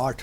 8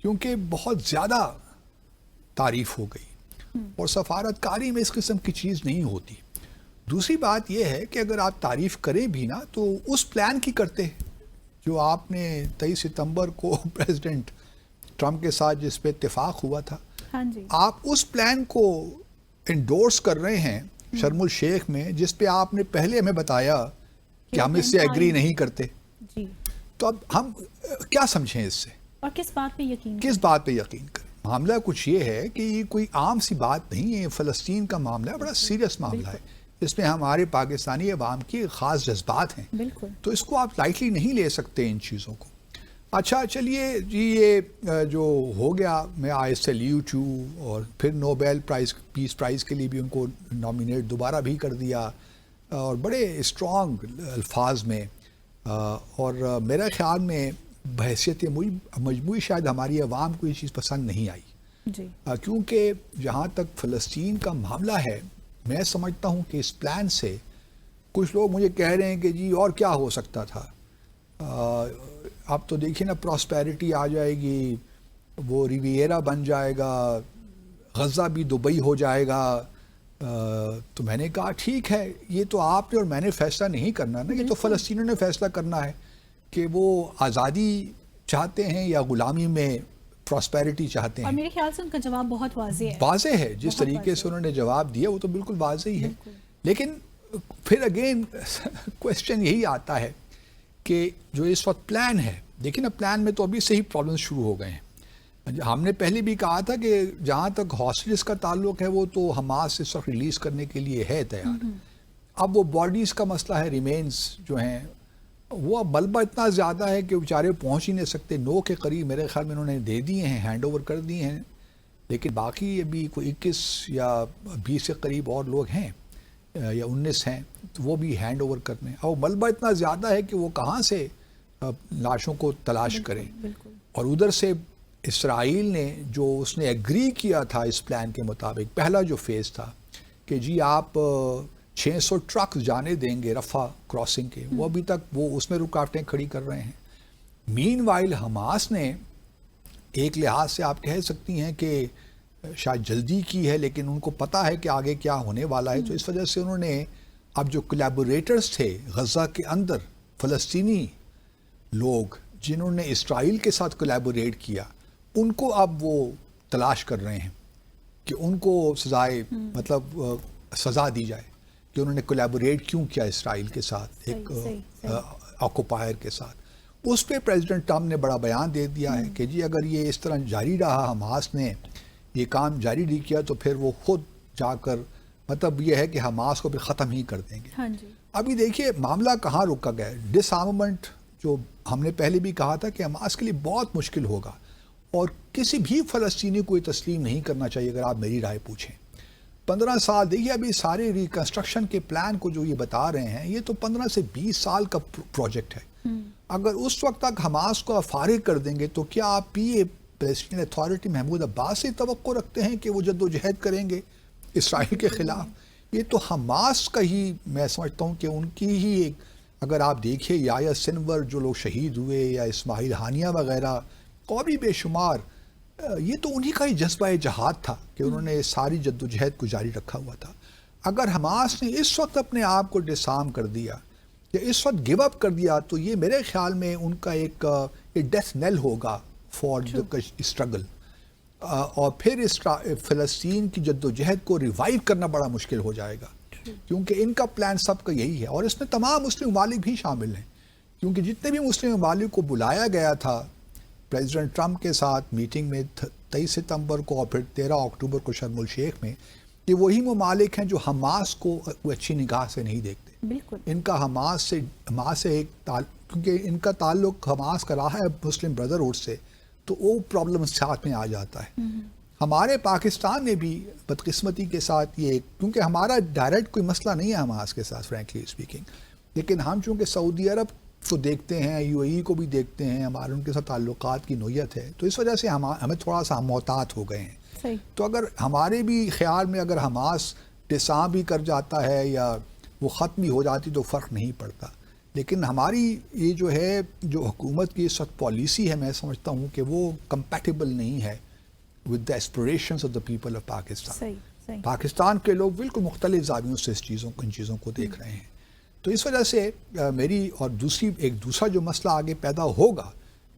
کیونکہ بہت زیادہ تعریف ہو گئی اور سفارتکاری میں اس قسم کی چیز نہیں ہوتی. دوسری بات یہ ہے کہ اگر آپ تعریف کریں بھی نا تو اس پلان کی کرتے جو آپ نے 23 ستمبر کو پریزیڈنٹ ٹرمپ کے ساتھ جس پہ اتفاق ہوا تھا. ہاں جی. آپ اس پلان کو انڈورس کر رہے ہیں شرم الشیخ میں, جس پہ آپ نے پہلے ہمیں بتایا کہ ہم اس سے ایگری نہیں کرتے. جی. تو اب ہم کیا سمجھیں اس سے, اور کس بات پہ یقین کس بات پہ یقین کریں؟ معاملہ کچھ یہ ہے کہ یہ کوئی عام سی بات نہیں ہے. فلسطین کا معاملہ بڑا سیریس معاملہ ہے, اس میں ہمارے پاکستانی عوام کی خاص جذبات ہیں. بالکل. تو اس کو آپ لائٹلی نہیں لے سکتے ان چیزوں کو. اچھا چلیے جی, یہ جو ہو گیا, میں آئی سیلیوٹ یو, اور پھر نوبیل پرائز پیس پرائز کے لیے بھی ان کو نامینیٹ دوبارہ بھی کر دیا, اور بڑے اسٹرانگ الفاظ میں. اور میرے خیال میں بحیثیت مجموعی شاید ہماری عوام کو یہ چیز پسند نہیں آئی. جی. کیونکہ جہاں تک فلسطین کا معاملہ ہے, میں سمجھتا ہوں کہ اس پلان سے کچھ لوگ مجھے کہہ رہے ہیں کہ جی اور کیا ہو سکتا تھا. اب تو دیکھیے نا, پراسپیرٹی آ جائے گی, وہ ریویرا بن جائے گا, غزہ بھی دبئی ہو جائے گا. تو میں نے کہا ٹھیک ہے, یہ تو آپ نے اور میں نے فیصلہ نہیں کرنا نا, یہ تو فلسطینیوں نے فیصلہ کرنا ہے کہ وہ آزادی چاہتے ہیں یا غلامی میں پراسپیرٹی چاہتے ہیں. اور میرے خیال سے ان کا جواب بہت واضح ہے. واضح ہے, جس طریقے سے انہوں نے جواب دیا وہ تو بالکل واضح ہی ہے. لیکن پھر اگین کوشچن یہی آتا ہے کہ جو اس وقت پلان ہے, دیکھیں نا, پلان میں تو ابھی سے ہی پرابلم شروع ہو گئے ہیں. ہم نے پہلے بھی کہا تھا کہ جہاں تک ہاسٹیجز کا تعلق ہے وہ تو حماس اس وقت ریلیز کرنے کے لیے ہے تیار. اب وہ باڈیز کا مسئلہ ہے, ریمینز جو ہیں وہ ملبہ اتنا زیادہ ہے کہ بیچارے پہنچ ہی نہیں سکتے. 9 کے قریب میرے خیال میں انہوں نے دے دیے ہیں, ہینڈ اوور کر دیے ہیں, لیکن باقی ابھی کوئی 21 یا 20 کے قریب اور لوگ ہیں یا 19 ہیں, تو وہ بھی ہینڈ اوور کرنے. اور ملبہ اتنا زیادہ ہے کہ وہ کہاں سے لاشوں کو تلاش کریں. اور ادھر سے اسرائیل نے جو اس نے ایگری کیا تھا اس پلان کے مطابق, پہلا جو فیز تھا کہ جی آپ 600 ٹرک جانے دیں گے رفح کراسنگ کے, وہ ابھی تک وہ اس میں رکاوٹیں کھڑی کر رہے ہیں. مین وائل حماس نے ایک لحاظ سے آپ کہہ سکتی ہیں کہ شاید جلدی کی ہے, لیکن ان کو پتہ ہے کہ آگے کیا ہونے والا ہے. تو اس وجہ سے انہوں نے اب جو کولیبوریٹرز تھے غزہ کے اندر, فلسطینی لوگ جنہوں نے اسرائیل کے ساتھ کولیبوریٹ کیا, ان کو اب وہ تلاش کر رہے ہیں کہ ان کو سزا دی جائے کہ انہوں نے کولیبوریٹ کیوں کیا اسرائیل کے ساتھ, ایک آکوپائر کے ساتھ. اس پہ پریزیڈنٹ ٹرمپ نے بڑا بیان دے دیا ہے کہ جی اگر یہ اس طرح جاری رہا, حماس نے یہ کام جاری نہیں کیا, تو پھر وہ خود جا کر مطلب یہ ہے کہ حماس کو بھی ختم ہی کر دیں گے. ہاں جی. ابھی دیکھیے معاملہ کہاں رکا گیا ہے. ڈس آرممنٹ جو ہم نے پہلے بھی کہا تھا کہ حماس کے لیے بہت مشکل ہوگا, اور کسی بھی فلسطینی کو یہ تسلیم نہیں کرنا چاہیے اگر آپ میری رائے پوچھیں. 15 سال دیکھیے, ابھی سارے ریکنسٹرکشن کے پلان کو جو یہ بتا رہے ہیں, یہ تو 15 سے 20 سال کا پروجیکٹ ہے. اگر اس وقت تک حماس کو فارغ کر دیں گے تو کیا آپ پیلسٹین اتھارٹی محمود عباس سے توقع رکھتے ہیں کہ وہ جد و جہد کریں گے اسرائیل کے خلاف؟ یہ تو حماس کا ہی, میں سمجھتا ہوں کہ ان کی ہی ایک, اگر آپ دیکھیں یایا سنور جو لوگ شہید ہوئے, یا اسماعیل ہانیہ وغیرہ اور بھی بے شمار, یہ تو انہی کا ہی جذبہ جہاد تھا کہ انہوں نے ساری جد و جہد کو جاری رکھا ہوا تھا. اگر حماس نے اس وقت اپنے آپ کو ڈسارم کر دیا یا اس وقت گیو اپ کر دیا, تو یہ میرے خیال میں ان کا ایک ڈیتھ نیل ہوگا فار دا اسٹرگل. اور پھر فلسطین کی جد و جہد کو ریوائیو کرنا بڑا مشکل ہو جائے گا, کیونکہ ان کا پلان سب کا یہی ہے. اور اس میں تمام مسلم ممالک بھی شامل ہیں, کیونکہ جتنے بھی مسلم ممالک کو بلایا گیا تھا پریزیڈنٹ ٹرمپ کے ساتھ میٹنگ میں 23 ستمبر کو اور پھر 13 اکتوبر کو شرم الشیخ میں, یہ وہی ممالک ہیں جو حماس کو اچھی نگاہ سے نہیں دیکھتے. بالکل. ان کا حماس سے ایک کیونکہ ان کا تعلق حماس کا رہا ہے مسلم بردرہڈ سے, تو وہ پرابلم ساتھ میں آ جاتا ہے. ہمارے پاکستان میں بھی بدقسمتی کے ساتھ یہ, کیونکہ ہمارا ڈائریکٹ کوئی مسئلہ نہیں ہے حماس کے ساتھ فرینکلی اسپیکنگ, لیکن ہم چونکہ سعودی عرب کو دیکھتے ہیں, یو اے ای کو بھی دیکھتے ہیں, ہمارے ان کے ساتھ تعلقات کی نوعیت ہے, تو اس وجہ سے ہمیں تھوڑا سا محتاط ہو گئے ہیں. صحیح. تو اگر ہمارے بھی خیال میں اگر حماس ڈسارم بھی کر جاتا ہے یا وہ ختم بھی ہو جاتی تو فرق نہیں پڑتا, لیکن ہماری یہ جو ہے جو حکومت کی اس وقت پالیسی ہے میں سمجھتا ہوں کہ وہ کمپیٹیبل نہیں ہے with the aspirations of the people of Pakistan. صحیح. پاکستان کے لوگ بالکل مختلف زاویوں سے ان چیزوں کو دیکھ رہے ہیں. تو اس وجہ سے میری اور دوسرا جو مسئلہ آگے پیدا ہوگا,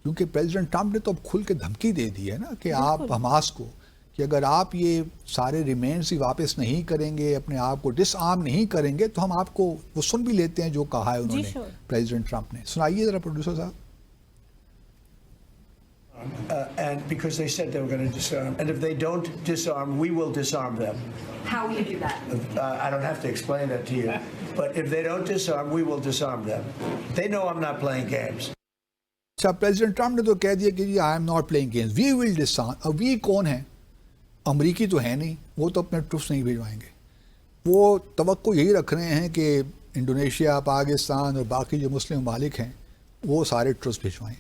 کیونکہ پریزیڈنٹ ٹرمپ نے تو اب کھل کے دھمکی دے دی ہے نا کہ آپ حماس کو کہ اگر آپ یہ سارے ریمینز ہی واپس نہیں کریں گے, اپنے آپ کو ڈس آرم نہیں کریں گے, تو ہم آپ کو وہ سن بھی لیتے ہیں جو کہا ہے انہوں نے پریزیڈنٹ ٹرمپ نے. سنائیے ذرا پروڈیوسر صاحب. And because they said they were going to disarm. And if they don't disarm, we will disarm them. How will you do that? I don't have to explain that to you. But if they don't disarm, we will disarm them. They know I'm not playing games. اچھا, president Trump نے تو کہہ دیا کہ I am not playing games. We will disarm. اب وی کون ہیں؟ امریکی تو ہے نہیں, وہ تو اپنے ٹروپس نہیں بھیجوائیں گے. وہ توقع یہی رکھ رہے ہیں کہ انڈونیشیا, پاکستان اور باقی جو مسلم ممالک ہیں وہ سارے ٹروپس بھیجوائیں.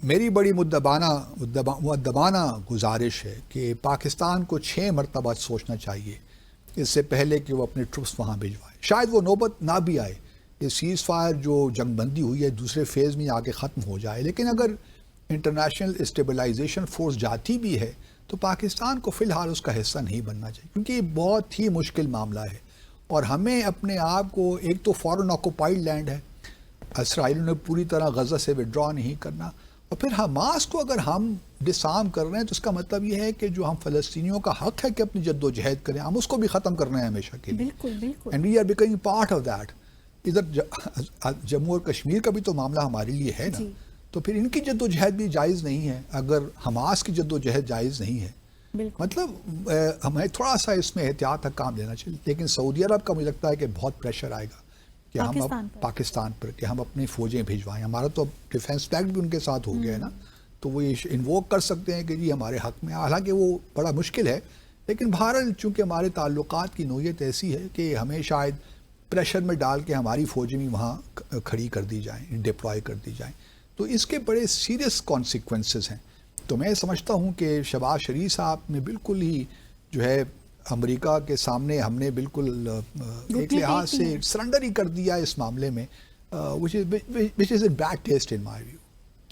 میری بڑی مؤدبانہ گزارش ہے کہ پاکستان کو 6 مرتبہ سوچنا چاہیے اس سے پہلے کہ وہ اپنے ٹروپس وہاں بھیجوائے. شاید وہ نوبت نہ بھی آئے, یہ سیز فائر جو جنگ بندی ہوئی ہے دوسرے فیز میں آ کے ختم ہو جائے, لیکن اگر انٹرنیشنل اسٹیبلائزیشن فورس جاتی بھی ہے تو پاکستان کو فی الحال اس کا حصہ نہیں بننا چاہیے, کیونکہ یہ بہت ہی مشکل معاملہ ہے. اور ہمیں اپنے آپ کو, ایک تو فورن آکوپائڈ لینڈ ہے, اسرائیل نے پوری طرح غزہ سے وڈرا نہیں کرنا, اور پھر حماس کو اگر ہم ڈسارم کر رہے ہیں تو اس کا مطلب یہ ہے کہ جو ہم فلسطینیوں کا حق ہے کہ اپنی جد و جہد کریں, ہم اس کو بھی ختم کر رہے ہیں ہمیشہ کے لیے. بالکل. And we are becoming part of that. ادھر جموں اور کشمیر کا بھی تو معاملہ ہمارے لیے ہے نا, تو پھر ان کی جد و جہد بھی جائز نہیں ہے اگر حماس کی جد و جہد جائز نہیں ہے. مطلب ہمیں تھوڑا سا اس میں احتیاط کا کام لینا چاہیے. لیکن سعودی عرب کا مجھے لگتا ہے کہ بہت پریشر آئے گا کہ ہم اب پاکستان پر کہ ہم اپنی فوجیں بھیجوائیں. ہمارا تو اب ڈیفینس پیکٹ بھی ان کے ساتھ ہو گیا ہے نا, تو وہ یہ انووک کر سکتے ہیں کہ جی ہمارے حق میں, حالانکہ وہ بڑا مشکل ہے. لیکن بہرحال چونکہ ہمارے تعلقات کی نوعیت ایسی ہے کہ ہمیں شاید پریشر میں ڈال کے ہماری فوجیں بھی وہاں کھڑی کر دی جائیں, ڈپلوائے کر دی جائیں, تو اس کے بڑے سیریس کانسیکوینسز ہیں. تو میں سمجھتا ہوں کہ شہباز شریف صاحب نے بالکل ہی جو ہے امریکہ کے سامنے ہم نے بالکل ایک لحاظ سے سرنڈر ہی کر دیا اس معاملے میں, which is a bad taste in my view.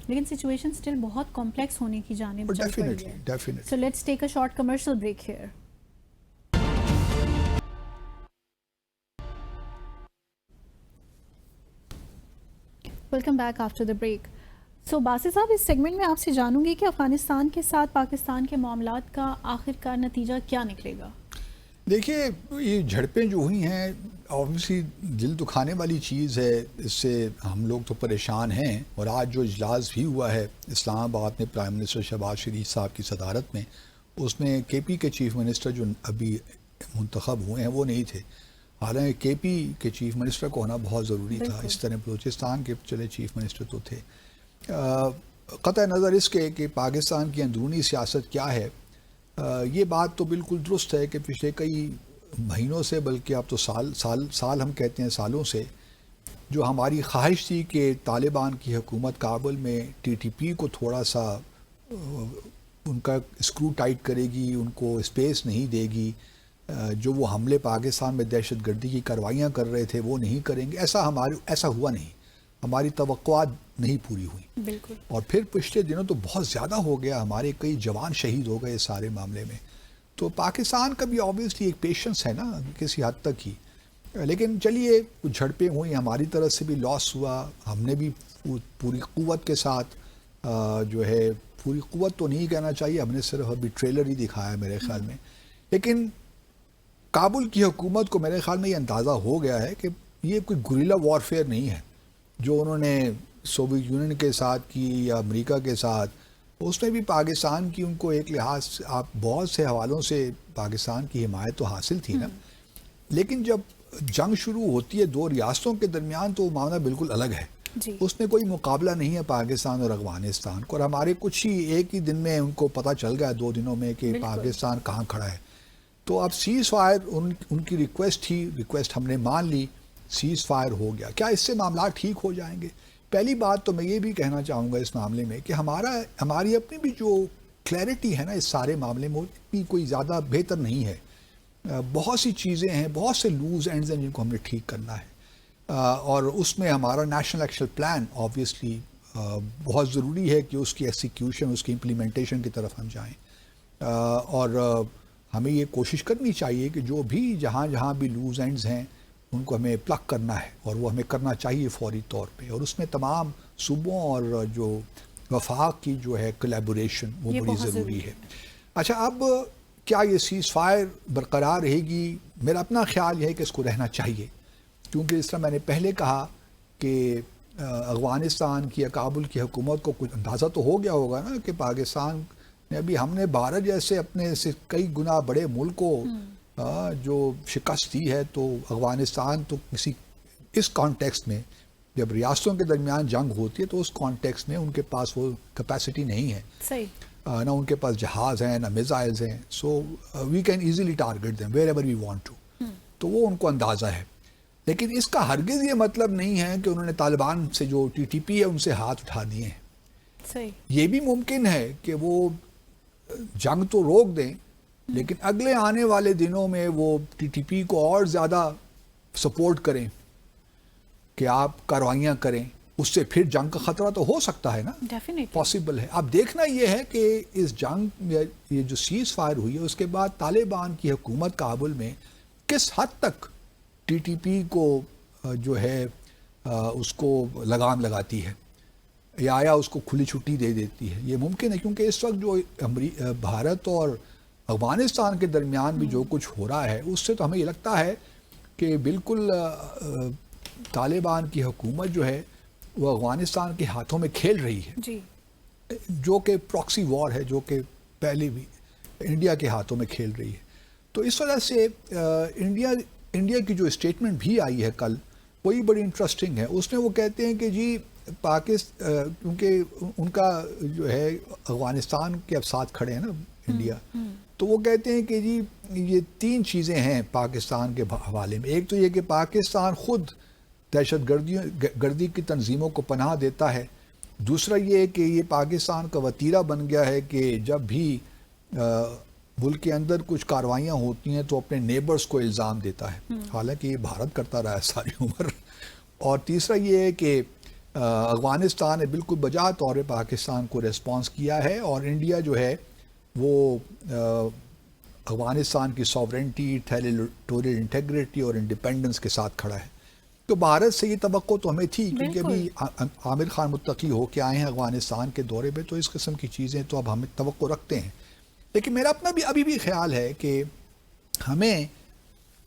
لیکن سچویشن سٹل بہت کمپلیکس ہونے کی جانب چل رہی ہے. Definitely. So let's take a short commercial break here. Welcome back after the break. So Basit صاحب, اس سیگمنٹ میں آپ سے جانوں گی کہ افغانستان کے ساتھ پاکستان کے معاملات کا آخر کار نتیجہ کیا نکلے گا؟ دیکھیے, یہ جھڑپیں جو ہوئی ہیں آبویسلی دل دکھانے والی چیز ہے, اس سے ہم لوگ تو پریشان ہیں. اور آج جو اجلاس بھی ہوا ہے اسلام آباد میں پرائم منسٹر شہباز شریف صاحب کی صدارت میں, اس میں کے پی کے چیف منسٹر جو ابھی منتخب ہوئے ہیں وہ نہیں تھے. حالانکہ کے پی کے چیف منسٹر کو ہونا بہت ضروری تھا, اس طرح بلوچستان کے چلے چیف منسٹر تو تھے. قطع نظر اس کے کہ پاکستان کی اندرونی سیاست کیا ہے, یہ بات تو بالکل درست ہے کہ پچھلے کئی مہینوں سے, بلکہ اب تو سال ہم کہتے ہیں سالوں سے, جو ہماری خواہش تھی کہ طالبان کی حکومت کابل میں ٹی ٹی پی کو تھوڑا سا ان کا اسکرو ٹائٹ کرے گی, ان کو اسپیس نہیں دے گی, جو وہ حملے پاکستان میں دہشت گردی کی کارروائیاں کر رہے تھے وہ نہیں کریں گے, ایسا ہوا نہیں. ہماری توقعات نہیں پوری ہوئی. بالکل. اور پھر پچھلے دنوں تو بہت زیادہ ہو گیا, ہمارے کئی جوان شہید ہو گئے اس سارے معاملے میں. تو پاکستان کا بھی آبویسلی ایک پیشنس ہے نا کسی حد تک ہی. لیکن چلیے کچھ جھڑپیں ہوئی, ہماری طرف سے بھی لاس ہوا, ہم نے بھی پوری قوت کے ساتھ جو ہے, پوری قوت تو نہیں کہنا چاہیے, ہم نے صرف ابھی ٹریلر ہی دکھایا میرے خیال میں. لیکن کابل کی حکومت کو میرے خیال میں یہ اندازہ ہو گیا ہے کہ یہ کوئی گوریلا وارفیئر نہیں ہے جو انہوں نے سوویت یونین کے ساتھ کی یا امریکہ کے ساتھ. اس میں بھی پاکستان کی ان کو ایک لحاظ سے آپ بہت سے حوالوں سے پاکستان کی حمایت تو حاصل تھی نا, لیکن جب جنگ شروع ہوتی ہے دو ریاستوں کے درمیان تو وہ معاملہ بالکل الگ ہے. اس میں کوئی مقابلہ نہیں ہے پاکستان اور افغانستان کو, اور ہمارے کچھ ہی ایک ہی دن میں ان کو پتہ چل گیا 2 دنوں میں کہ پاکستان کہاں کھڑا ہے. تو اب سیز فائر ان کی ریکویسٹ ہم نے مان لی, سیز فائر ہو گیا. کیا اس سے معاملات ٹھیک ہو جائیں گے؟ پہلی بات تو میں یہ بھی کہنا چاہوں گا اس معاملے میں کہ ہماری اپنی بھی جو کلیئرٹی ہے نا اس سارے معاملے میں اتنی کوئی زیادہ بہتر نہیں ہے. بہت سی چیزیں ہیں, بہت سے لوز اینڈز ہیں جن کو ہم نے ٹھیک کرنا ہے. اور اس میں ہمارا نیشنل ایکشن پلان آبویسلی بہت ضروری ہے کہ اس کی ایکسیکیوشن، اس کی امپلیمنٹیشن کی طرف ہم جائیں، اور ہمیں یہ کوشش کرنی چاہیے کہ جو بھی جہاں جہاں بھی لوز اینڈز ہیں ان کو ہمیں پلگ کرنا ہے، اور وہ ہمیں کرنا چاہیے فوری طور پہ، اور اس میں تمام صوبوں اور جو وفاق کی جو ہے کولیبوریشن وہ بڑی ضروری ہے۔ اچھا، اب کیا یہ سیز فائر برقرار رہے گی؟ میرا اپنا خیال یہ ہے کہ اس کو رہنا چاہیے، کیونکہ اس طرح میں نے پہلے کہا کہ افغانستان کی یا کابل کی حکومت کو کچھ اندازہ تو ہو گیا ہوگا نا کہ پاکستان نے ابھی ہم نے بھارت جیسے اپنے سے کئی گنا بڑے ملک کو جو شکست دی ہے، تو افغانستان تو کسی اس کانٹیکسٹ میں جب ریاستوں کے درمیان جنگ ہوتی ہے تو اس کانٹیکسٹ میں ان کے پاس وہ کیپیسٹی نہیں ہے، صحیح، نہ ان کے پاس جہاز ہیں نہ میزائلز ہیں، so we can easily target them wherever we want to, تو وہ ان کو اندازہ ہے۔ لیکن اس کا ہرگز یہ مطلب نہیں ہے کہ انہوں نے طالبان سے جو ٹی ٹی پی ہے ان سے ہاتھ اٹھا دیے ہیں۔ صحیح، یہ بھی ممکن ہے کہ وہ جنگ تو روک دیں، لیکن اگلے آنے والے دنوں میں وہ ٹی ٹی پی کو اور زیادہ سپورٹ کریں کہ آپ کاروائیاں کریں، اس سے پھر جنگ کا خطرہ تو ہو سکتا ہے نا، ڈیفینیٹلی پاسبل ہے۔ اب دیکھنا یہ ہے کہ اس جنگ، یہ جو سیز فائر ہوئی ہے اس کے بعد طالبان کی حکومت کابل میں کس حد تک ٹی ٹی پی کو جو ہے اس کو لگام لگاتی ہے، یا اس کو کھلی چھٹی دے دیتی ہے۔ یہ ممکن ہے، کیونکہ اس وقت جو بھارت اور افغانستان کے درمیان بھی جو کچھ ہو رہا ہے اس سے تو ہمیں یہ لگتا ہے کہ بالکل طالبان کی حکومت جو ہے وہ افغانستان کے ہاتھوں میں کھیل رہی ہے، جی، جو کہ پراکسی وار ہے، جو کہ پہلے بھی انڈیا کے ہاتھوں میں کھیل رہی ہے۔ تو اس وجہ سے انڈیا کی جو اسٹیٹمنٹ بھی آئی ہے کل، وہی بڑی انٹرسٹنگ ہے۔ اس میں وہ کہتے ہیں کہ جی کیونکہ ان کا جو ہے افغانستان کے اب ساتھ کھڑے ہیں نا انڈیا، تو وہ کہتے ہیں کہ جی یہ 3 چیزیں ہیں پاکستان کے حوالے میں۔ ایک تو یہ کہ پاکستان خود دہشت گردی کی تنظیموں کو پناہ دیتا ہے، دوسرا یہ کہ یہ پاکستان کا وتیرہ بن گیا ہے کہ جب بھی ملک کے اندر کچھ کاروائیاں ہوتی ہیں تو اپنے نیبرز کو الزام دیتا ہے، حالانکہ یہ بھارت کرتا رہا ہے ساری عمر۔ اور تیسرا یہ ہے کہ افغانستان نے بالکل بجا طور پہ پاکستان کو ریسپانس کیا ہے، اور انڈیا جو ہے وہ افغانستان کی ساورنٹی، ٹیریٹوریل انٹیگریٹی اور انڈیپینڈنس کے ساتھ کھڑا ہے۔ تو بھارت سے یہ توقع تو ہمیں تھی، کیونکہ ابھی عامر خان متقی ہو کے آئے ہیں افغانستان کے دورے پہ، تو اس قسم کی چیزیں تو اب ہمیں توقع رکھتے ہیں۔ لیکن میرا اپنا بھی ابھی بھی خیال ہے کہ ہمیں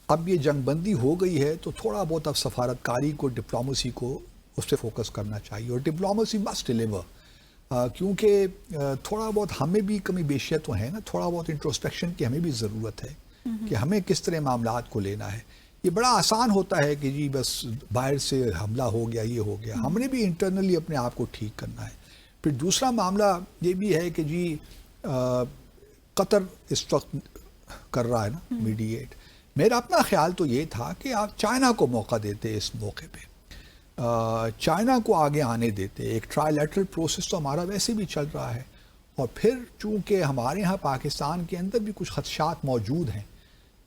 اب یہ جنگ بندی ہو گئی ہے تو تھوڑا بہت اب سفارتکاری کو، ڈپلومیسی کو اس پہ فوکس کرنا چاہیے، اور ڈپلومیسی مسٹ ڈیلیور، کیونکہ تھوڑا بہت ہمیں بھی کمی بیشیت تو ہے نا، تھوڑا بہت انٹروسپیکشن کی ہمیں بھی ضرورت ہے کہ ہمیں کس طرح معاملات کو لینا ہے۔ یہ بڑا آسان ہوتا ہے کہ جی بس باہر سے حملہ ہو گیا، یہ ہو گیا، ہم نے بھی انٹرنلی اپنے آپ کو ٹھیک کرنا ہے۔ پھر دوسرا معاملہ یہ بھی ہے کہ جی قطر اس وقت کر رہا ہے نا میڈیٹ۔ میرا اپنا خیال تو یہ تھا کہ آپ چائنا کو موقع دیتے اس موقع پہ، چائنا کو آگے آنے دیتے، ایک ٹرائی لیٹرل پروسیس تو ہمارا ویسے بھی چل رہا ہے، اور پھر چونکہ ہمارے ہاں پاکستان کے اندر بھی کچھ خدشات موجود ہیں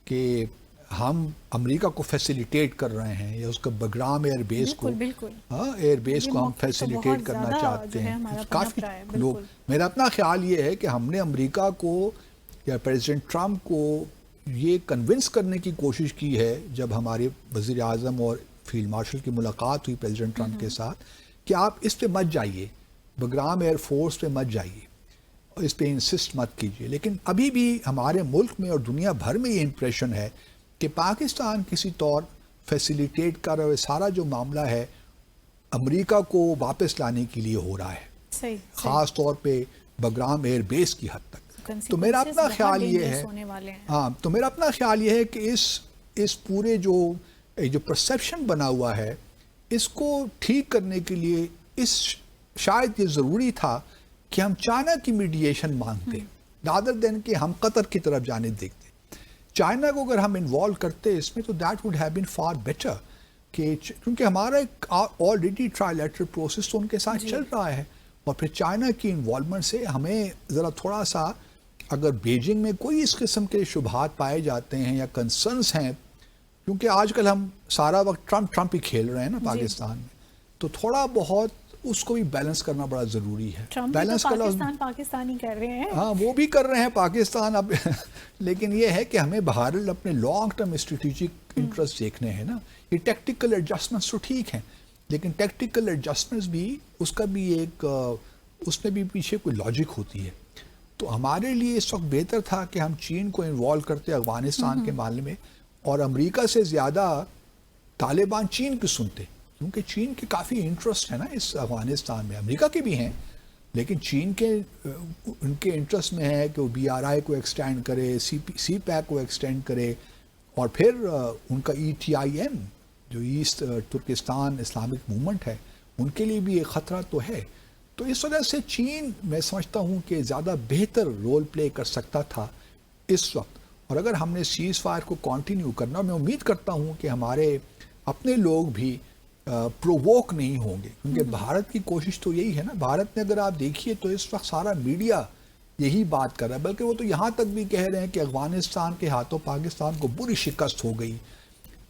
کہ ہم امریکہ کو فیسیلیٹیٹ کر رہے ہیں، یا اس کا بگرام ایئر بیس کو، ایئر بیس کو ہم فیسیلیٹیٹ کرنا چاہتے ہیں۔ کافی لوگ، میرا اپنا خیال یہ ہے کہ ہم نے امریکہ کو یا پریزیڈنٹ ٹرمپ کو یہ کنونس کرنے کی کوشش کی ہے، جب ہمارے وزیر اعظم اور فیلڈ مارشل کی ملاقات ہوئی پریزیڈنٹ ٹرمپ کے ساتھ، کہ آپ اس پہ مت جائیے، بگرام ایئر فورس پہ مت جائیے، اس پہ انسسٹ مت کیجیے۔ لیکن ابھی بھی ہمارے ملک میں اور دنیا بھر میں یہ امپریشن ہے کہ پاکستان کسی طور فیسیلیٹیٹ کر رہے، سارا جو معاملہ ہے امریکہ کو واپس لانے کے لیے ہو رہا ہے، خاص طور پہ بگرام ایئر بیس کی حد تک۔ تو میرا اپنا خیال یہ ہے، تو میرا اپنا خیال یہ ہے کہ اس پورے جو پرسیپشن بنا ہوا ہے، اس کو ٹھیک کرنے کے لیے شاید یہ ضروری تھا کہ ہم چائنا کی میڈیشن مانگتے، رادر دین کہ ہم قطر کی طرف جانے دیکھتے۔ چائنا کو اگر ہم انوالو کرتے اس میں تو that would have been for better, کیونکہ ہمارا ایک آلریڈی ٹرائی لیٹرل پروسیس تو ان کے ساتھ چل رہا ہے، اور پھر چائنا کی انوالومنٹ سے ہمیں ذرا تھوڑا سا، اگر بیجنگ میں کوئی اس قسم کے شبہات پائے جاتے ہیں یا کنسرنس ہیں کیونکہ آج کل ہم سارا وقت ٹرمپ ہی کھیل رہے ہیں نا پاکستان میں، تو تھوڑا بہت اس کو بھی بیلنس کرنا بڑا ضروری ہے. بیلنس پاکستانی کر رہے ہیں. ہاں وہ بھی کر رہے ہیں پاکستان اب لیکن یہ ہے کہ ہمیں بہرحال اپنے لانگ ٹرم اسٹریٹجک انٹرسٹ دیکھنے ہیں نا. یہ ٹیکٹیکل ایڈجسٹمنٹس تو ٹھیک ہیں، لیکن ٹیکٹیکل ایڈجسٹمنٹس بھی اس کا بھی ایک اس میں بھی پیچھے کوئی لاجک ہوتی ہے. تو ہمارے لیے اس وقت بہتر تھا کہ ہم چین کو انوالو کرتے افغانستان کے معاملے میں، اور امریکہ سے زیادہ طالبان چین کی سنتے، کیونکہ چین کے کافی انٹرسٹ ہے نا اس افغانستان میں. امریکہ کے بھی ہیں، لیکن چین کے ان کے انٹرسٹ میں ہے کہ وہ BRI کو ایکسٹینڈ کرے، سی پیک کو ایکسٹینڈ کرے، اور پھر ان کا ETIM جو ایسٹ ترکستان اسلامک موومنٹ ہے ان کے لیے بھی ایک خطرہ تو ہے. تو اس وجہ سے چین میں سمجھتا ہوں کہ زیادہ بہتر رول پلے کر سکتا تھا اس وقت. اور اگر ہم نے سیز فائر کو کنٹینیو کرنا، میں امید کرتا ہوں کہ ہمارے اپنے لوگ بھی پروووک نہیں ہوں گے، کیونکہ بھارت کی کوشش تو یہی ہے نا. بھارت میں اگر آپ دیکھیے تو اس وقت سارا میڈیا یہی بات کر رہا ہے، بلکہ وہ تو یہاں تک بھی کہہ رہے ہیں کہ افغانستان کے ہاتھوں پاکستان کو بری شکست ہو گئی.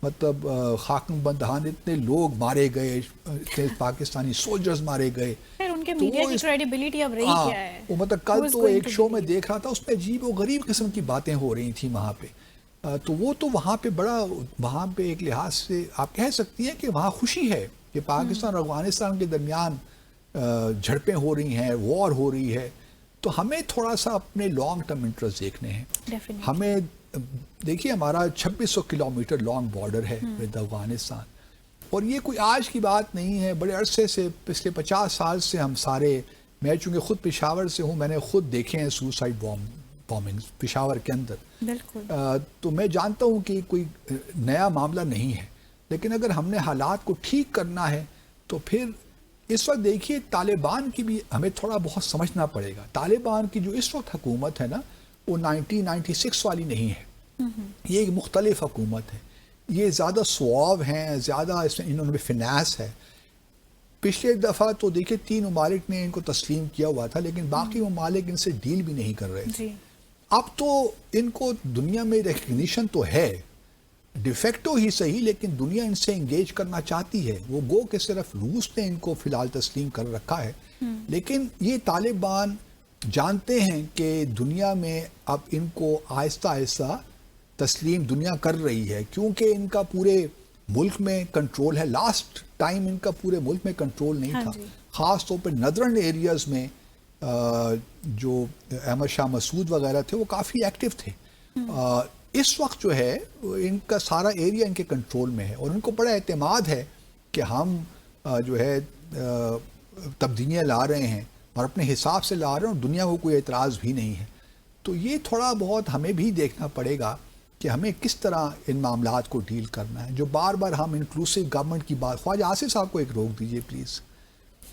مطلب خاکم بندھان اتنے لوگ مارے گئے، اتنے پاکستانی سولجرز مارے گئے. ان کے میڈیا کی کریڈیبلٹی اب رہی کیا ہے؟ وہ مطلب کل تو ایک شو میں دیکھ رہا تھا، اس میں عجیب و غریب قسم کی باتیں ہو رہی تھیں وہاں پہ. تو وہ تو وہاں پہ بڑا، وہاں پہ ایک لحاظ سے آپ کہہ سکتی ہیں کہ وہاں خوشی ہے کہ پاکستان اور افغانستان کے درمیان جھڑپیں ہو رہی ہیں، وار ہو رہی ہے. تو ہمیں تھوڑا سا اپنے لانگ ٹرم انٹرسٹ دیکھنے ہیں. ہمیں دیکھیے ہمارا 2600 کلومیٹر لانگ بارڈر ہے ود افغانستان، اور یہ کوئی آج کی بات نہیں ہے. بڑے عرصے سے، پچھلے 50 سال سے ہم سارے، میں چونکہ خود پشاور سے ہوں، میں نے خود دیکھے ہیں سوسائڈ بامبنگ پشاور کے اندر. بالکل. تو میں جانتا ہوں کہ کوئی نیا معاملہ نہیں ہے، لیکن اگر ہم نے حالات کو ٹھیک کرنا ہے تو پھر اس وقت دیکھیے طالبان کی بھی ہمیں تھوڑا بہت سمجھنا پڑے گا. طالبان کی جو اس وقت حکومت ہے نا، وہ 1996 والی نہیں ہے. یہ ایک مختلف حکومت ہے. یہ زیادہ سواو ہیں، زیادہ اس میں انہوں نے فنانس ہے. پچھلے دفعہ تو دیکھیں 3 ممالک نے ان کو تسلیم کیا ہوا تھا، لیکن باقی ممالک ان سے ڈیل بھی نہیں کر رہے تھے. اب تو ان کو دنیا میں ریکگنیشن تو ہے، ڈیفیکٹو ہی صحیح، لیکن دنیا ان سے انگیج کرنا چاہتی ہے. وہ گو کہ صرف روس نے ان کو فی الحال تسلیم کر رکھا ہے، لیکن یہ طالبان جانتے ہیں کہ دنیا میں اب ان کو آہستہ آہستہ تسلیم دنیا کر رہی ہے، کیونکہ ان کا پورے ملک میں کنٹرول ہے. لاسٹ ٹائم ان کا پورے ملک میں کنٹرول نہیں تھا، خاص طور پہ ندرن ایریاز میں جو احمد شاہ مسعود وغیرہ تھے وہ کافی ایکٹیو تھے. اس وقت جو ہے ان کا سارا ایریا ان کے کنٹرول میں ہے، اور ان کو بڑا اعتماد ہے کہ ہم جو ہے تبدیلیاں لا رہے ہیں اور اپنے حساب سے لا رہے ہیں، اور دنیا کو کوئی اعتراض بھی نہیں ہے. تو یہ تھوڑا بہت ہمیں بھی دیکھنا پڑے گا کہ ہمیں کس طرح ان معاملات کو ڈیل کرنا ہے. جو بار بار ہم انکلوسیو گورنمنٹ کی بات، خواجہ آصف صاحب کو ایک روک دیجئے پلیز.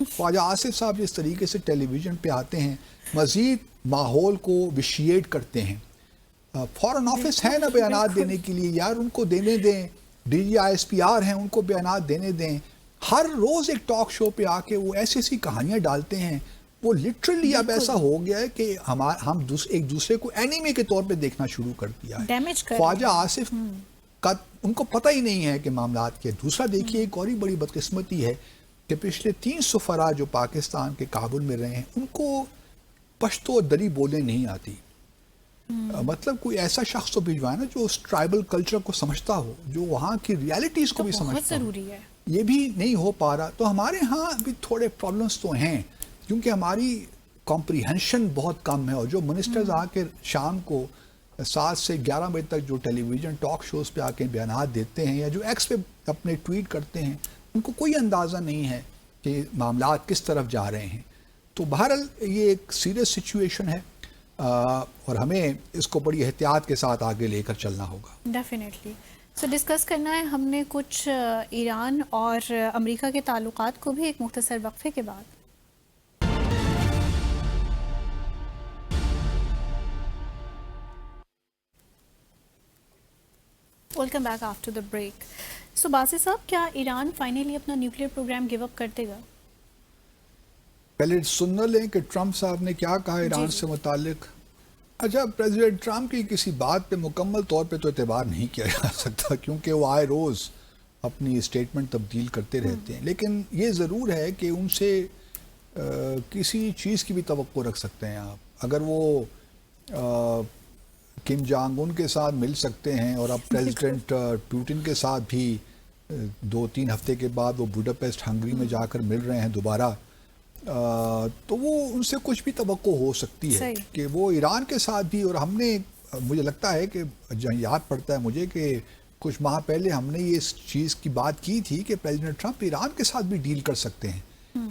خواجہ آصف صاحب جس طریقے سے ٹیلی ویژن پہ آتے ہیں، مزید ماحول کو وشیٹ کرتے ہیں. فورن آفس ہے نا بیانات دینے کے لیے، یار ان کو دینے دیں. DG ISPR ہیں، ان کو بیانات دینے دیں. ہر روز ایک ٹاک شو پہ آ کے وہ ایسی ایسی کہانیاں ڈالتے ہیں. وہ لٹرلی اب ایسا ہو گیا ہے کہ ہم ایک دوسرے کو اینیمے کے طور پہ دیکھنا شروع کر دیا ہے. خواجہ آصف کا ان کو پتہ ہی نہیں ہے کہ معاملات کے. دوسرا دیکھیے ایک اور ہی بڑی بدقسمتی ہے کہ پچھلے 3 سفراء جو پاکستان کے کابل میں رہے ہیں، ان کو پشتو دری بولنے نہیں آتی. مطلب کوئی ایسا شخص تو بھجوائے نا جو اس ٹرائبل کلچر کو سمجھتا ہو، جو وہاں کی ریالٹیز کو بھی سمجھتا ہو. یہ بھی نہیں ہو پا رہا. تو ہمارے ہاں بھی تھوڑے پرابلمس تو ہیں، کیونکہ ہماری کمپریہنشن بہت کم ہے. اور جو منسٹرز آ کے شام کو 7 سے 11 بجے تک جو ٹیلی ویژن ٹاک شوز پہ آ کے بیانات دیتے ہیں، یا جو ایکس پہ اپنے ٹویٹ کرتے ہیں، ان کو کوئی اندازہ نہیں ہے کہ معاملات کس طرف جا رہے ہیں. تو بہرحال یہ ایک سیریس سچویشن ہے، اور ہمیں اس کو بڑی احتیاط کے ساتھ آگے لے کر چلنا ہوگا. ڈیفینیٹلی. سو ڈسکس کرنا ہے ہم نے کچھ ایران اور امریکہ کے تعلقات کو بھی، ایک مختصر وقفے کے بعد. Welcome back after the break. So Basit صاحب، کیا ایران فائنلی اپنا نیوکلیئر پروگرام گیو اپ کر دے گا؟ پہلے سننا لیں کہ ٹرمپ صاحب نے کیا کہا ایران سے متعلق. اچھا، پریزیڈنٹ ٹرمپ کی کسی بات پہ مکمل طور پہ تو اعتبار نہیں کیا جا سکتا، کیونکہ وہ آئے روز اپنی اسٹیٹمنٹ تبدیل کرتے رہتے ہیں، لیکن یہ ضرور ہے کہ ان سے کسی چیز کی بھی توقع رکھ سکتے ہیں آپ. اگر وہ کم جانگ ان کے ساتھ مل سکتے ہیں اور اب پریزیڈنٹ پوٹن کے ساتھ بھی 2-3 ہفتے کے بعد وہ بوڈاپیسٹ ہنگری میں جا کر مل رہے ہیں دوبارہ، تو وہ ان سے کچھ بھی توقع ہو سکتی ہے کہ وہ ایران کے ساتھ بھی. اور ہم نے، مجھے لگتا ہے کہ یاد پڑتا ہے مجھے کہ کچھ ماہ پہلے ہم نے یہ اس چیز کی بات کی تھی کہ پریزیڈنٹ ٹرمپ ایران کے ساتھ بھی ڈیل کر سکتے ہیں.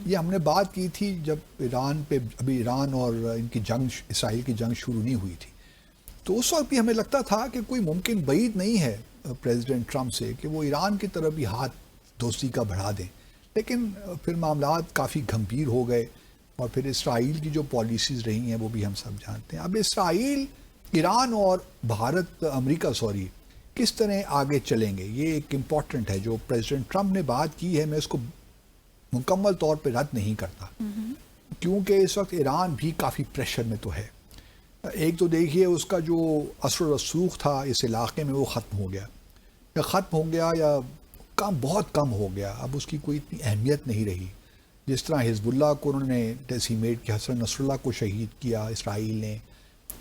یہ ہم نے بات کی تھی جب ایران پہ ابھی ایران اور ان کی جنگ، اسرائیل کی جنگ شروع نہیں ہوئی تھی. تو اس وقت بھی ہمیں لگتا تھا کہ کوئی ممکن بعید نہیں ہے پریزیڈنٹ ٹرمپ سے کہ وہ ایران کی طرف بھی ہاتھ دوستی کا بڑھا دیں. لیکن پھر معاملات کافی گھمبیر ہو گئے اور پھر اسرائیل کی جو پالیسیز رہی ہیں وہ بھی ہم سب جانتے ہیں. اب اسرائیل، ایران اور بھارت، امریکہ کس طرح آگے چلیں گے، یہ ایک امپورٹنٹ ہے. جو پریزیڈنٹ ٹرمپ نے بات کی ہے، میں اس کو مکمل طور پہ رد نہیں کرتا، کیونکہ اس وقت ایران بھی کافی پریشر میں تو ہے. ایک تو دیکھیے اس کا جو اثر و رسوخ تھا اس علاقے میں وہ ختم ہو گیا یا بہت کم ہو گیا. اب اس کی کوئی اتنی اہمیت نہیں رہی. جس طرح حزب اللہ کو انہوں نے ڈیسیمیٹ کیا، حسن نصر اللہ کو شہید کیا اسرائیل نے.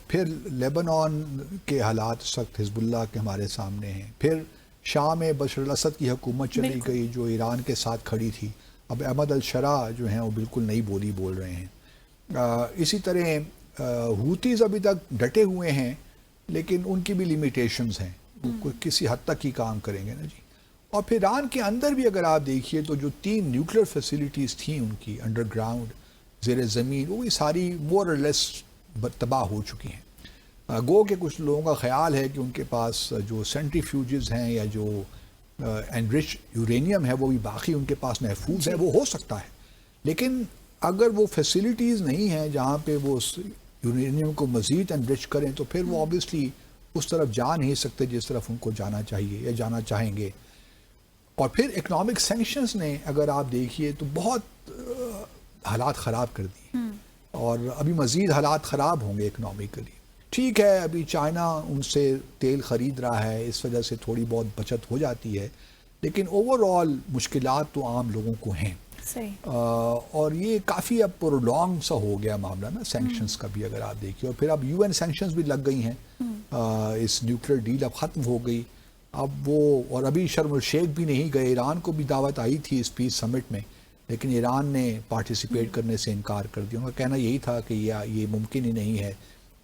پھر لیبنان کے حالات اس وقت حزب اللہ کے ہمارے سامنے ہیں. پھر شام میں بشار الاسد کی حکومت چلی گئی جو ایران کے ساتھ کھڑی تھی. اب احمد الشرع جو ہیں وہ بالکل نئی بولی بول رہے ہیں. اسی طرح ہوتیز ابھی تک ڈٹے ہوئے ہیں، لیکن ان کی بھی لیمیٹیشنز ہیں، وہ کسی حد تک ہی کام کریں گے نا جی. اور پھر ایران کے اندر بھی اگر آپ دیکھیے تو جو 3 نیوکلیر فیسلٹیز تھیں ان کی انڈر گراؤنڈ، زیر زمین، وہ بھی ساری مور اور لیس تباہ ہو چکی ہیں. گو کہ کچھ لوگوں کا خیال ہے کہ ان کے پاس جو سینٹریفیوجز ہیں یا جو انرچ یورینیم ہے وہ بھی باقی ان کے پاس محفوظ ہے. وہ ہو سکتا ہے، لیکن اگر وہ فیسلٹیز نہیں ہیں جہاں پہ وہ یورینیم کو مزید انرچ کریں تو پھر وہ آبویسلی اس طرف جا نہیں سکتے جس طرف ان کو جانا چاہیے یا جانا چاہیں گے. اور پھر اکنامک سینکشنز نے اگر آپ دیکھیے تو بہت حالات خراب کر دی، اور ابھی مزید حالات خراب ہوں گے اکنامکلی. ٹھیک ہے، ابھی چائنا ان سے تیل خرید رہا ہے، اس وجہ سے تھوڑی بہت بچت ہو جاتی ہے، لیکن اوور آل مشکلات تو عام لوگوں کو ہیں. اور یہ کافی اب پرولونگ سا ہو گیا معاملہ نا سینکشنز کا بھی اگر آپ دیکھیے. اور پھر اب UN سینکشنز بھی لگ گئی ہیں، اس نیوکلیر ڈیل اب ختم ہو گئی. اب وہ، اور ابھی شرم الشیخ بھی نہیں گئے. ایران کو بھی دعوت آئی تھی اس پیس سمٹ میں، لیکن ایران نے پارٹیسپیٹ کرنے سے انکار کر دیا. ان کا کہنا یہی تھا کہ یہ ممکن ہی نہیں ہے،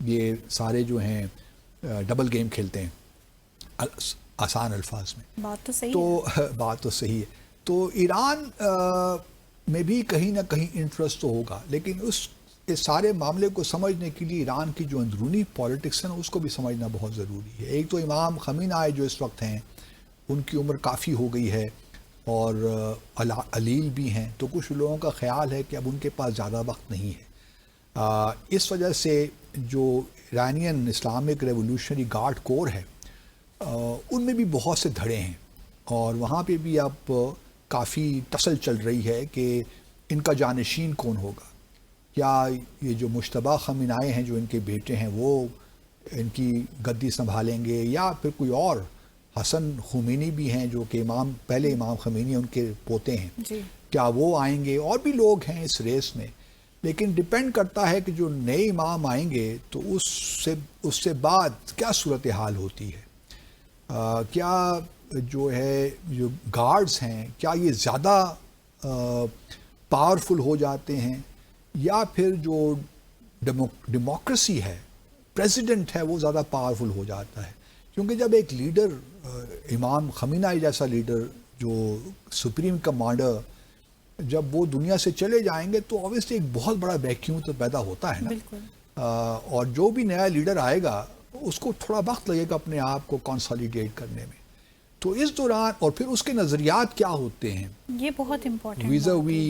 یہ سارے جو ہیں ڈبل گیم کھیلتے ہیں آسان الفاظ میں. بات تو صحیح ہے. تو ایران میں بھی کہیں نہ کہیں انٹرسٹ تو ہوگا، لیکن اس سارے معاملے کو سمجھنے کے لیے ایران کی جو اندرونی پالیٹکس ہے نا اس کو بھی سمجھنا بہت ضروری ہے. ایک تو امام خمینی جو اس وقت ہیں ان کی عمر کافی ہو گئی ہے اور علیل بھی ہیں، تو کچھ لوگوں کا خیال ہے کہ اب ان کے پاس زیادہ وقت نہیں ہے. اس وجہ سے جو ایرانین اسلامک ریولوشنری گارڈ کور ہے ان میں بھی بہت سے دھڑے ہیں، اور وہاں پہ بھی اب کافی ٹسل چل رہی ہے کہ ان کا جانشین کون ہوگا. کیا یہ جو مجتبیٰ خامنہئی ہیں جو ان کے بیٹے ہیں وہ ان کی گدی سنبھالیں گے، یا پھر کوئی اور؟ حسن خمینی بھی ہیں جو کہ پہلے امام خمینی ان کے پوتے ہیں جی. کیا وہ آئیں گے؟ اور بھی لوگ ہیں اس ریس میں، لیکن ڈپینڈ کرتا ہے کہ جو نئے امام آئیں گے تو اس سے بعد کیا صورتحال ہوتی ہے. کیا جو ہے جو گارڈز ہیں کیا یہ زیادہ پاورفل ہو جاتے ہیں، یا پھر جو ڈیموکریسی ہے، پریزیڈنٹ ہے، وہ زیادہ پاورفل ہو جاتا ہے. کیونکہ جب ایک لیڈر، امام خامنہئی جیسا لیڈر جو سپریم کمانڈر، جب وہ دنیا سے چلے جائیں گے تو obviously ایک بہت بڑا ویکیوم تو پیدا ہوتا ہے نا. اور جو بھی نیا لیڈر آئے گا اس کو تھوڑا وقت لگے گا اپنے آپ کو کنسالیڈیٹ کرنے میں. تو اس دوران، اور پھر اس کے نظریات کیا ہوتے ہیں، یہ بہت امپورٹنٹ ویزا وی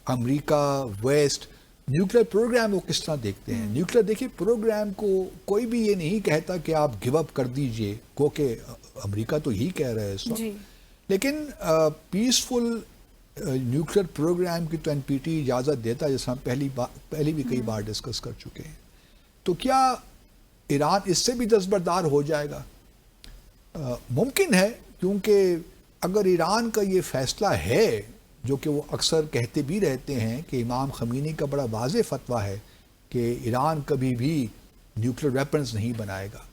امریکہ ویسٹ، نیوکلیر پروگرام وہ کس طرح دیکھتے ہیں. نیوکلیر دیکھیے پروگرام کو کوئی بھی یہ نہیں کہتا کہ آپ گیو اپ کر دیجئے، کہ امریکہ تو یہی کہہ رہا ہے اس وقت، لیکن پیسفل نیوکلیر پروگرام کی تو NPT اجازت دیتا ہے، جیسا ہم پہلی بھی کئی بار ڈسکس کر چکے ہیں. تو کیا ایران اس سے بھی دستبردار ہو جائے گا؟ ممکن ہے، کیونکہ اگر ایران کا یہ فیصلہ ہے جو کہ وہ اکثر کہتے بھی رہتے ہیں کہ امام خمینی کا بڑا واضح فتویٰ ہے کہ ایران کبھی بھی نیوکلیر ویپنز نہیں بنائے گا،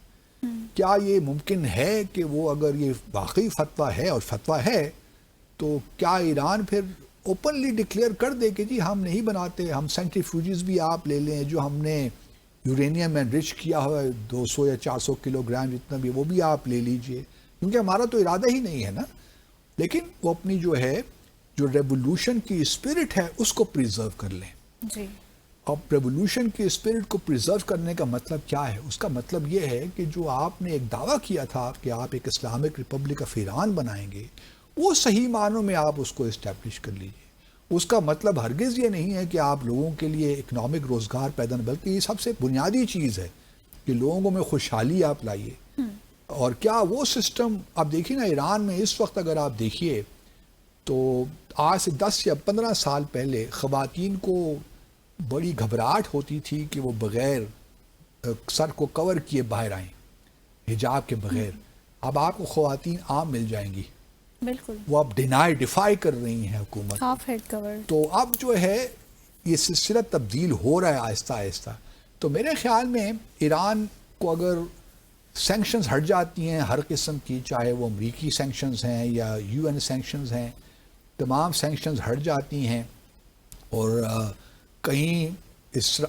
کیا یہ ممکن ہے کہ وہ اگر یہ واقعی فتویٰ ہے اور فتویٰ ہے تو کیا ایران پھر اوپنلی ڈکلیئر کر دے کہ جی ہم نہیں بناتے، ہم سینٹریفیوجز بھی آپ لے لیں جو ہم نے یورینیم میں انرچ کیا ہوا ہے 200 یا 400 کلو گرام جتنا بھی، وہ بھی آپ لے لیجئے، کیونکہ ہمارا تو ارادہ ہی نہیں ہے نا. لیکن وہ اپنی جو ہے جو ریولوشن کی اسپرٹ ہے اس کو پریزرو کر لیں. جی اب ریولوشن کی اسپرٹ کو پریزرو کرنے کا مطلب کیا ہے؟ اس کا مطلب یہ ہے کہ جو آپ نے ایک دعویٰ کیا تھا کہ آپ ایک اسلامک ریپبلک آف ایران بنائیں گے، وہ صحیح معنوں میں آپ اس کو اسٹیبلش کر لیجئے. اس کا مطلب ہرگز یہ نہیں ہے کہ آپ لوگوں کے لیے اکنامک روزگار پیدا نہ، بلکہ یہ سب سے بنیادی چیز ہے کہ لوگوں میں خوشحالی آپ لائیے. اور کیا وہ سسٹم آپ دیکھیے نا، ایران میں اس وقت اگر آپ دیکھیے تو آج سے 10 یا 15 سال پہلے خواتین کو بڑی گھبراہٹ ہوتی تھی کہ وہ بغیر سر کو کور کیے باہر آئیں، حجاب کے بغیر. اب آپ کو خواتین عام مل جائیں گی، بالکل، وہ اب ڈیفائی کر رہی ہیں حکومت. ہاف ہیڈ کور. تو اب جو ہے یہ سلسلہ تبدیل ہو رہا ہے آہستہ آہستہ. تو میرے خیال میں ایران کو اگر سینکشنز ہٹ جاتی ہیں ہر قسم کی، چاہے وہ امریکی سینکشنز ہیں یا UN سینکشنز ہیں، تمام سینکشنز ہٹ جاتی ہیں اور کہیں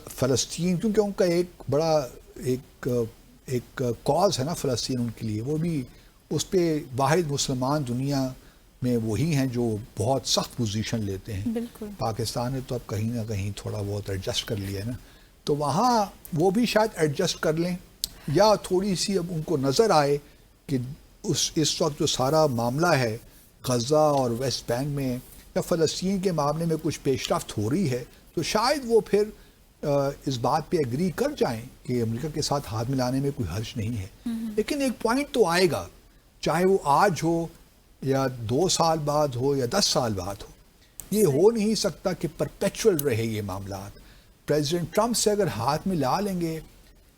فلسطین، کیونکہ ان کا ایک بڑا ایک کاز ہے نا فلسطین ان کے لیے، وہ بھی اس پہ واحد مسلمان دنیا میں وہی ہیں جو بہت سخت پوزیشن لیتے ہیں. بالکل. پاکستان نے تو اب کہیں نہ کہیں تھوڑا بہت ایڈجسٹ کر لیا ہے نا، تو وہاں وہ بھی شاید ایڈجسٹ کر لیں، یا تھوڑی سی اب ان کو نظر آئے کہ اس وقت جو سارا معاملہ ہے غزہ اور ویسٹ بینک میں یا فلسطین کے معاملے میں کچھ پیش رفت ہو رہی ہے، تو شاید وہ پھر اس بات پہ ایگری کر جائیں کہ امریکہ کے ساتھ ہاتھ ملانے میں کوئی حرج نہیں ہے. لیکن ایک پوائنٹ تو آئے گا، چاہے وہ آج ہو یا 2 سال بعد ہو یا 10 سال بعد ہو، یہ ہو نہیں سکتا کہ پرپیچول رہے یہ معاملات. پریزیڈنٹ ٹرمپ سے اگر ہاتھ ملا لیں گے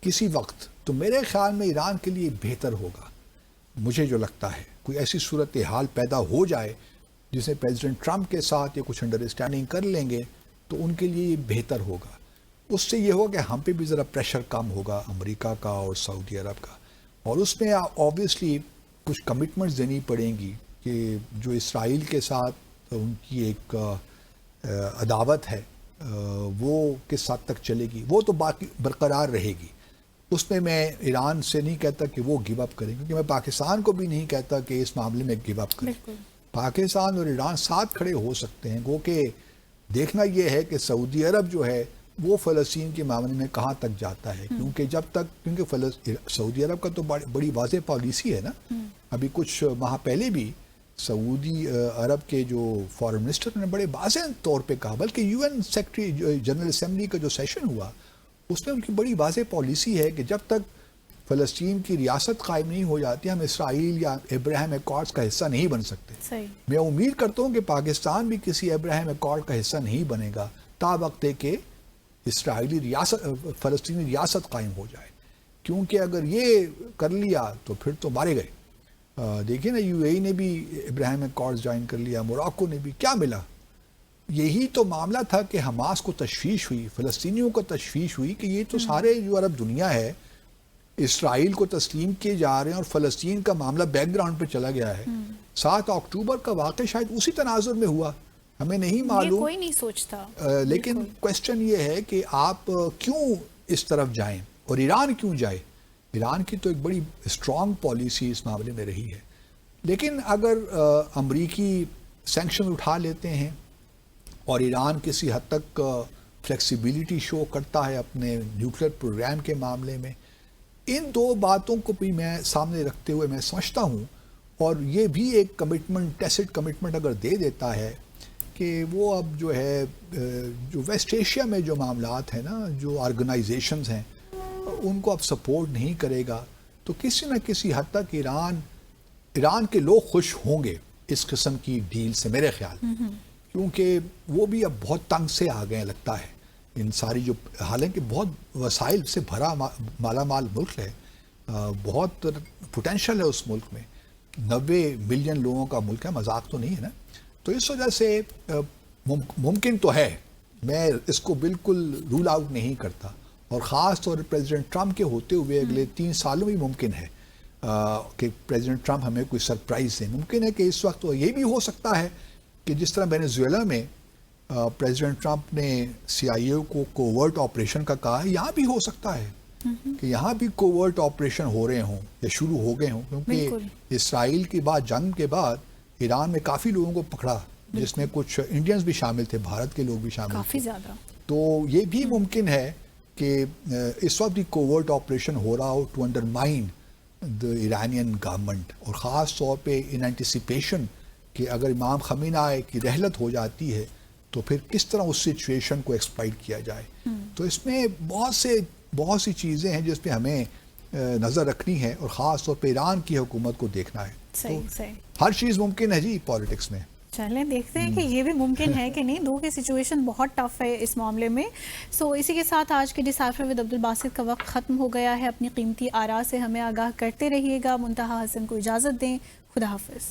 کسی وقت تو میرے خیال میں ایران کے لیے بہتر ہوگا. مجھے جو لگتا ہے کوئی ایسی صورتحال پیدا ہو جائے جس میں پریزیڈنٹ ٹرمپ کے ساتھ یا کچھ انڈرسٹینڈنگ کر لیں گے تو ان کے لیے یہ بہتر ہوگا. اس سے یہ ہوگا کہ ہم پہ بھی ذرا پریشر کم ہوگا امریکہ کا اور سعودی عرب کا، اور اس میں آبویسلی کچھ کمٹمنٹس دینی پڑیں گی کہ جو اسرائیل کے ساتھ ان کی ایک عداوت ہے وہ کس حد تک چلے گی، وہ تو باقی برقرار رہے گی. اس میں ایران سے نہیں کہتا کہ وہ گیو اپ کریں، کیونکہ میں پاکستان کو بھی نہیں کہتا کہ اس معاملے میں گیو اپ کریں. پاکستان اور ایران ساتھ کھڑے ہو سکتے ہیں، گو کہ دیکھنا یہ ہے کہ سعودی عرب جو ہے وہ فلسطین کے معاملے میں کہاں تک جاتا ہے. کیونکہ سعودی عرب کا تو بڑی واضح پالیسی ہے نا. ابھی کچھ ماہ پہلے بھی سعودی عرب کے جو فارن منسٹر نے بڑے واضح طور پہ کہا، بلکہ UN سیکرٹری جنرل اسمبلی کا جو سیشن ہوا اس میں ان کی بڑی واضح پالیسی ہے کہ جب تک فلسطین کی ریاست قائم نہیں ہو جاتی ہم اسرائیل یا ابراہیم ایکارڈز کا حصہ نہیں بن سکتے. صحیح. میں امید کرتا ہوں کہ پاکستان بھی کسی ابراہیم ایکارڈ کا حصہ نہیں بنے گا تا وقت کہ اسرائیلی ریاست فلسطینی ریاست قائم ہو جائے، کیونکہ اگر یہ کر لیا تو پھر تو مارے گئے. دیکھیں نا UAE نے بھی ابراہیم ایکارڈز جوائن کر لیا، موراکو نے بھی، کیا ملا؟ یہی تو معاملہ تھا کہ حماس کو تشویش ہوئی، فلسطینیوں کو تشویش ہوئی کہ یہ تو سارے جو عرب دنیا ہے اسرائیل کو تسلیم کیے جا رہے ہیں اور فلسطین کا معاملہ بیک گراؤنڈ پہ چلا گیا ہے. 7 اکتوبر کا واقعہ شاید اسی تناظر میں ہوا، ہمیں نہیں معلوم، کوئی نہیں سوچتا. لیکن کویسچن یہ ہے کہ آپ کیوں اس طرف جائیں اور ایران کیوں جائے. ایران کی تو ایک بڑی اسٹرانگ پالیسی اس معاملے میں رہی ہے. لیکن اگر امریکی سینکشن اٹھا لیتے ہیں اور ایران کسی حد تک فلیکسیبلٹی شو کرتا ہے اپنے نیوکلیر پروگرام کے معاملے میں، ان 2 باتوں کو بھی میں سامنے رکھتے ہوئے میں سمجھتا ہوں، اور یہ بھی ایک کمٹمنٹ، ٹیسٹ کمٹمنٹ اگر دے دیتا ہے کہ وہ اب جو ہے جو ویسٹ ایشیا میں جو معاملات ہیں نا، جو آرگنائزیشنز ہیں ان کو اب سپورٹ نہیں کرے گا، تو کسی نہ کسی حد تک ایران کے لوگ خوش ہوں گے اس قسم کی ڈیل سے میرے خیال، کیونکہ وہ بھی اب بہت تنگ سے آ گئے لگتا ہے. ان ساری جو حالانکہ بہت وسائل سے بھرا مالا مال ملک ہے, بہت پوٹینشیل ہے اس ملک میں, 90 ملین لوگوں کا ملک ہے, مذاق تو نہیں ہے نا. تو اس وجہ سے ممکن تو ہے, میں اس کو بالکل رول آؤٹ نہیں کرتا, اور خاص طور پر پریزیڈنٹ ٹرمپ کے ہوتے ہوئے اگلے 3 سالوں میں ممکن ہے کہ پریزیڈنٹ ٹرمپ ہمیں کوئی سرپرائز دیں. ممکن ہے کہ اس وقت یہ بھی ہو سکتا ہے کہ جس طرح وینیزویلا میں پریزیڈنٹ ٹرمپ نے CIA کو کوورٹ آپریشن کا کہا ہے, یہاں بھی ہو سکتا ہے کہ یہاں بھی کوورٹ آپریشن ہو رہے ہوں یا شروع ہو گئے ہوں, کیونکہ اسرائیل کے بعد, جنگ کے بعد ایران میں کافی لوگوں کو پکڑا, جس میں کچھ انڈینز بھی شامل تھے, بھارت کے لوگ بھی شامل کافی تھے. زیادہ. تو یہ بھی ممکن ہے کہ اس وقت بھی کوورٹ آپریشن ہو رہا ہو to undermine the Iranian government, اور خاص طور پہ ان اینٹیسپیشن کہ اگر امام خمینہ کی رحلت ہو جاتی ہے تو پھر کس طرح اس سچویشن کو ایکسپلائٹ کیا جائے. تو اس میں بہت سی چیزیں ہیں جس پہ ہمیں نظر رکھنی ہے, اور خاص طور پہ ایران کی حکومت کو دیکھنا ہے. صحیح. ہر چیز ممکن ہے جی پالیٹکس میں. چلیں دیکھتے ہیں کہ یہ بھی ممکن ہے کہ نہیں. دو کی سچویشن بہت ٹف ہے اس معاملے میں. اسی کے ساتھ آج کے ڈیسائفر ود عبدالباسط کا وقت ختم ہو گیا ہے. اپنی قیمتی آراء سے ہمیں آگاہ کرتے رہیے گا. منتہا حسن کو اجازت دیں. خدا حافظ.